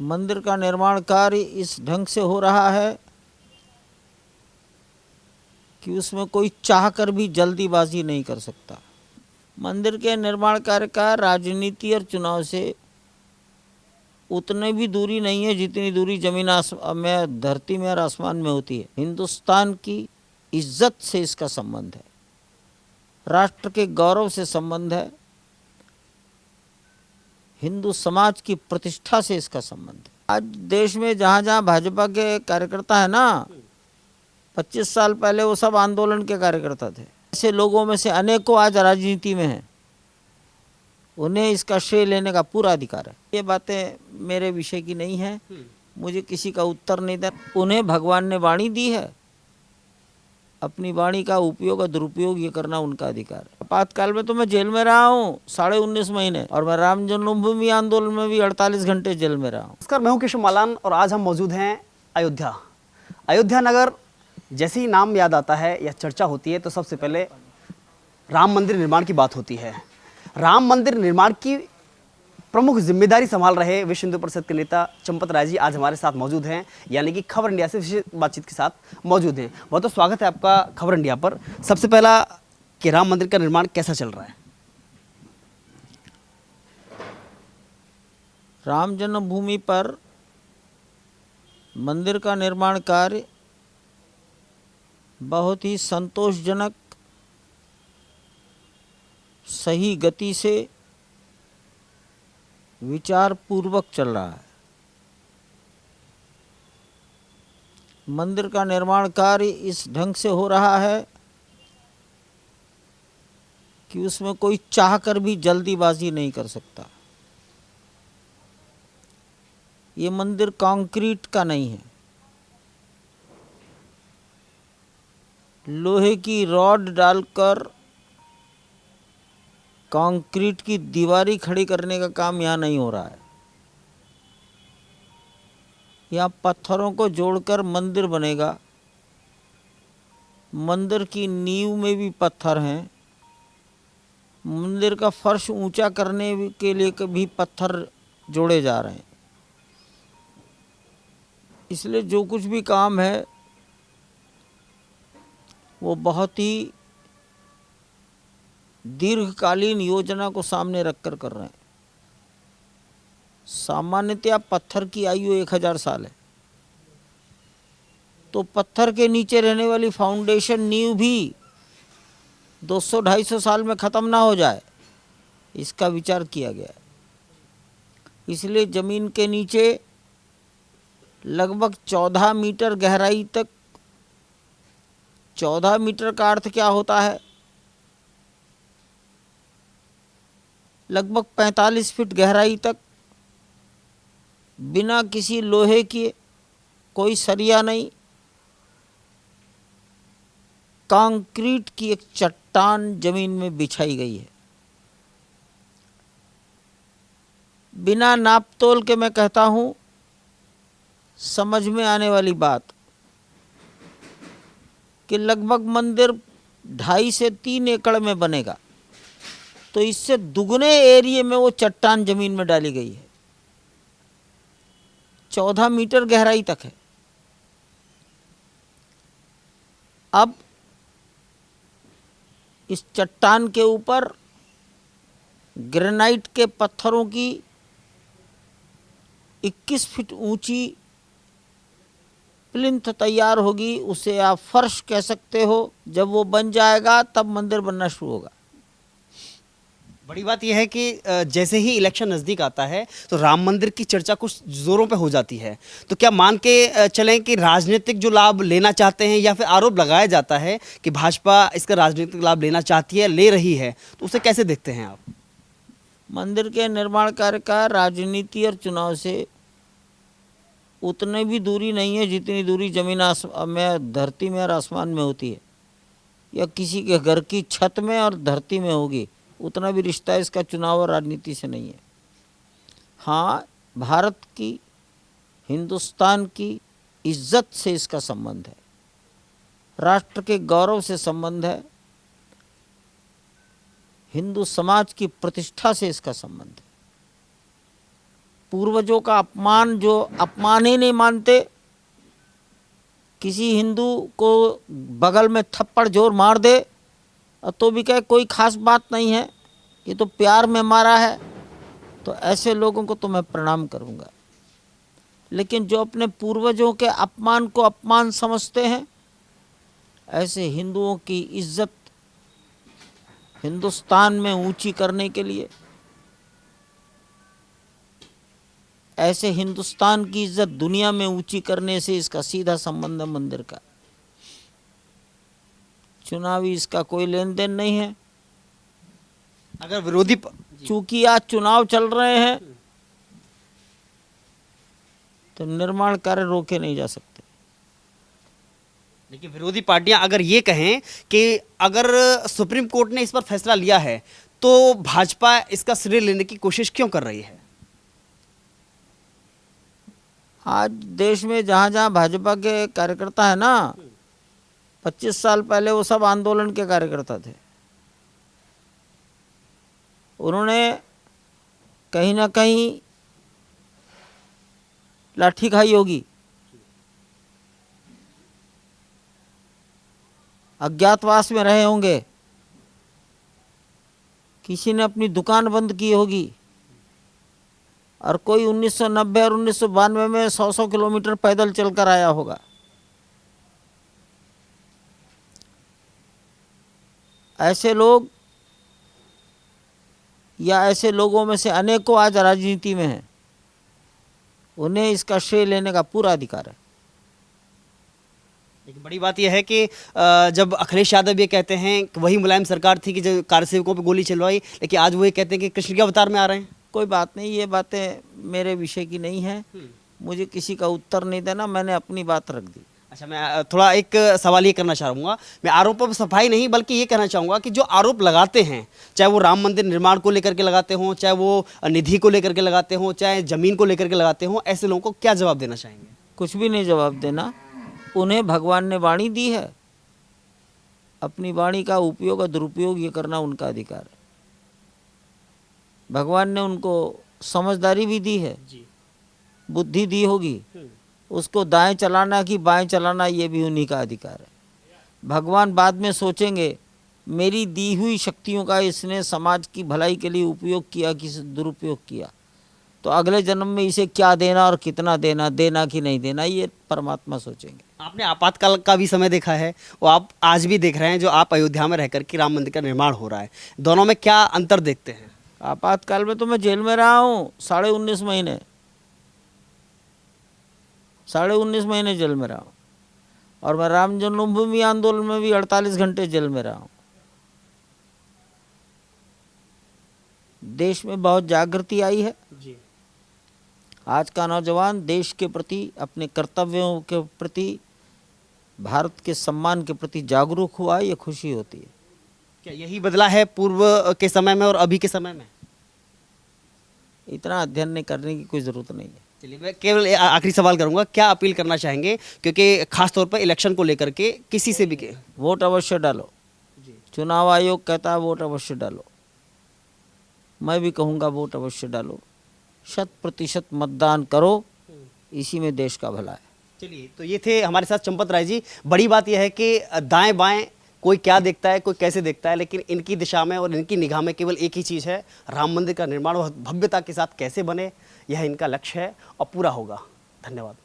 मंदिर का निर्माण कार्य इस ढंग से हो रहा है कि उसमें कोई चाह कर भी जल्दीबाजी नहीं कर सकता। मंदिर के निर्माण कार्य का राजनीति और चुनाव से उतनी भी दूरी नहीं है जितनी दूरी जमीन में, धरती में और आसमान में होती है। हिंदुस्तान की इज्जत से इसका संबंध है, राष्ट्र के गौरव से संबंध है, हिंदू समाज की प्रतिष्ठा से इसका संबंध है। आज देश में जहाँ जहाँ भाजपा के कार्यकर्ता है ना, 25 साल पहले वो सब आंदोलन के कार्यकर्ता थे। ऐसे लोगों में से अनेकों आज राजनीति में हैं, उन्हें इसका श्रेय लेने का पूरा अधिकार है। ये बातें मेरे विषय की नहीं है, मुझे किसी का उत्तर नहीं देना। उन्हें भगवान ने वाणी दी है, अपनी वाणी का उपयोग और दुरुपयोग ये करना उनका अधिकार है। आपातकाल में तो मैं जेल में रहा हूँ 19.5 महीने, और मैं राम जन्मभूमि आंदोलन में भी 48 घंटे जेल में रहा हूँ। नमस्कार, मैं हूं केशव मालान और आज हम मौजूद हैं अयोध्या नगर। जैसे ही नाम याद आता है या चर्चा होती है तो सबसे पहले राम मंदिर निर्माण की बात होती है। राम मंदिर निर्माण की प्रमुख जिम्मेदारी संभाल रहे विश्व हिंदू परिषद के नेता चंपत राय जी आज हमारे साथ मौजूद हैं, यानी कि खबर इंडिया से विशेष बातचीत के साथ मौजूद हैं। बहुत बहुत स्वागत है आपका खबर इंडिया पर। सबसे पहला कि राम मंदिर का निर्माण कैसा चल रहा है? राम जन्मभूमि पर मंदिर का निर्माण कार्य बहुत ही संतोषजनक, सही गति से, विचार पूर्वक चल रहा है। मंदिर का निर्माण कार्य इस ढंग से हो रहा है कि उसमें कोई चाह कर भी जल्दीबाजी नहीं कर सकता। ये मंदिर कंक्रीट का नहीं है, लोहे की रॉड डालकर कंक्रीट की दीवारी खड़ी करने का काम यहाँ नहीं हो रहा है। यहाँ पत्थरों को जोड़कर मंदिर बनेगा। मंदिर की नींव में भी पत्थर हैं, मंदिर का फर्श ऊंचा करने के लिए भी पत्थर जोड़े जा रहे हैं। इसलिए जो कुछ भी काम है वो बहुत ही दीर्घकालीन योजना को सामने रखकर कर रहे हैं। सामान्यतया पत्थर की आयु 1000 साल है, तो पत्थर के नीचे रहने वाली फाउंडेशन नींव भी 200-250 साल में ख़त्म ना हो जाए, इसका विचार किया गया है। इसलिए ज़मीन के नीचे लगभग 14 मीटर गहराई तक, 14 मीटर का अर्थ क्या होता है? लगभग 45 फीट गहराई तक बिना किसी लोहे के, कोई सरिया नहीं, कंक्रीट की एक चट्टान जमीन में बिछाई गई है। बिना नाप तोल के मैं कहता हूं, समझ में आने वाली बात कि लगभग मंदिर 2.5 से 3 एकड़ में बनेगा, तो इससे दुगने एरिया में वो चट्टान जमीन में डाली गई है। 14 मीटर गहराई तक है। अब इस चट्टान के ऊपर ग्रेनाइट के पत्थरों की 21 फीट ऊंची प्लिंथ तैयार होगी। उसे आप फर्श कह सकते हो। जब वो बन जाएगा तब मंदिर बनना शुरू होगा। बड़ी बात यह है कि जैसे ही इलेक्शन नज़दीक आता है तो राम मंदिर की चर्चा कुछ ज़ोरों पे हो जाती है। तो क्या मान के चलें कि राजनीतिक जो लाभ लेना चाहते हैं, या फिर आरोप लगाया जाता है कि भाजपा इसका राजनीतिक लाभ लेना चाहती है, ले रही है, तो उसे कैसे देखते हैं आप? मंदिर के निर्माण कार्य का राजनीति और चुनाव से उतनी भी दूरी नहीं है जितनी दूरी जमीन में, धरती में और आसमान में होती है, या किसी के घर की छत में और धरती में होगी। उतना भी रिश्ता इसका चुनाव और राजनीति से नहीं है। हाँ, भारत की, हिंदुस्तान की इज्जत से इसका संबंध है, राष्ट्र के गौरव से संबंध है, हिंदू समाज की प्रतिष्ठा से इसका संबंध है। पूर्वजों का अपमान जो अपमान ही नहीं मानते, किसी हिंदू को बगल में थप्पड़ जोर मार दे और तो भी कहे कोई खास बात नहीं है, ये तो प्यार में मारा है, तो ऐसे लोगों को तो मैं प्रणाम करूंगा। लेकिन जो अपने पूर्वजों के अपमान को अपमान समझते हैं, ऐसे हिंदुओं की इज्जत हिंदुस्तान में ऊंची करने के लिए, ऐसे हिंदुस्तान की इज्जत दुनिया में ऊंची करने से इसका सीधा संबंध है मंदिर का। चुनावी इसका कोई लेन देन नहीं है। अगर विरोधी चूंकि आज चुनाव चल रहे हैं तो निर्माण कार्य रोके नहीं जा सकते। लेकिन विरोधी पार्टियां अगर ये कहें कि अगर सुप्रीम कोर्ट ने इस पर फैसला लिया है तो भाजपा इसका श्रेय लेने की कोशिश क्यों कर रही है? आज देश में जहाँ जहाँ भाजपा के कार्यकर्ता है ना, 25 साल पहले वो सब आंदोलन के कार्यकर्ता थे। उन्होंने कहीं ना कहीं लाठी खाई होगी, अज्ञातवास में रहे होंगे, किसी ने अपनी दुकान बंद की होगी, और कोई 1990 और 1992 में 100-100 किलोमीटर पैदल चलकर आया होगा। ऐसे लोग या ऐसे लोगों में से अनेकों आज राजनीति में हैं, उन्हें इसका श्रेय लेने का पूरा अधिकार है। लेकिन बड़ी बात यह है कि जब अखिलेश यादव ये कहते हैं कि वही मुलायम सरकार थी कि जो कार्यसेवकों पे गोली चलवाई, लेकिन आज वो ये कहते हैं कि कृष्ण के अवतार में आ रहे हैं। कोई बात नहीं, ये बातें मेरे विषय की नहीं है, मुझे किसी का उत्तर नहीं देना, मैंने अपनी बात रख दी। अच्छा, मैं थोड़ा एक सवाल ये करना चाहूँगा। मैं आरोपों पर सफाई नहीं बल्कि ये कहना चाहूँगा कि जो आरोप लगाते हैं, चाहे वो राम मंदिर निर्माण को लेकर के लगाते हों, चाहे वो निधि को लेकर के लगाते हों, चाहे ज़मीन को लेकर के लगाते हों, ऐसे लोगों को क्या जवाब देना चाहेंगे? कुछ भी नहीं जवाब देना। उन्हें भगवान ने वाणी दी है, अपनी वाणी का उपयोग और दुरुपयोग ये करना उनका अधिकार है। भगवान ने उनको समझदारी भी दी है, बुद्धि दी होगी, उसको दाएं चलाना कि बाएं चलाना ये भी उन्हीं का अधिकार है। भगवान बाद में सोचेंगे मेरी दी हुई शक्तियों का इसने समाज की भलाई के लिए उपयोग किया कि दुरुपयोग किया, तो अगले जन्म में इसे क्या देना और कितना देना, देना कि नहीं देना, ये परमात्मा सोचेंगे। आपने आपातकाल का भी समय देखा है और आप आज भी देख रहे हैं, जो आप अयोध्या में रहकर के राम मंदिर का निर्माण हो रहा है, दोनों में क्या अंतर देखते हैं? आपातकाल में तो मैं जेल में रहा हूँ 19.5 महीने, 19.5 महीने जेल में रहा हूँ, और मैं राम जन्मभूमि आंदोलन में भी 48 घंटे जेल में रहा हूँ। देश में बहुत जागृति आई है। जी। आज का नौजवान देश के प्रति, अपने कर्तव्यों के प्रति, भारत के सम्मान के प्रति जागरूक हुआ है, ये खुशी होती है। क्या यही बदला है पूर्व के समय में और अभी के समय में? इतना अध्ययन नहीं करने की कोई ज़रूरत नहीं है। चलिए, मैं केवल आखिरी सवाल करूंगा, क्या अपील करना चाहेंगे, क्योंकि खास तौर पर इलेक्शन को लेकर के किसी से भी वोट अवश्य डालो। चुनाव आयोग कहता है वोट अवश्य डालो, मैं भी कहूँगा वोट अवश्य डालो, 100% मतदान करो, इसी में देश का भला है। चलिए, तो ये थे हमारे साथ चंपत राय जी। बड़ी बात यह है कि दाएं बाएं कोई क्या देखता है, कोई कैसे देखता है, लेकिन इनकी दिशा में और इनकी निगाह में केवल एक ही चीज़ है, राम मंदिर का निर्माण भव्यता के साथ कैसे बने, यह इनका लक्ष्य है और पूरा होगा। धन्यवाद।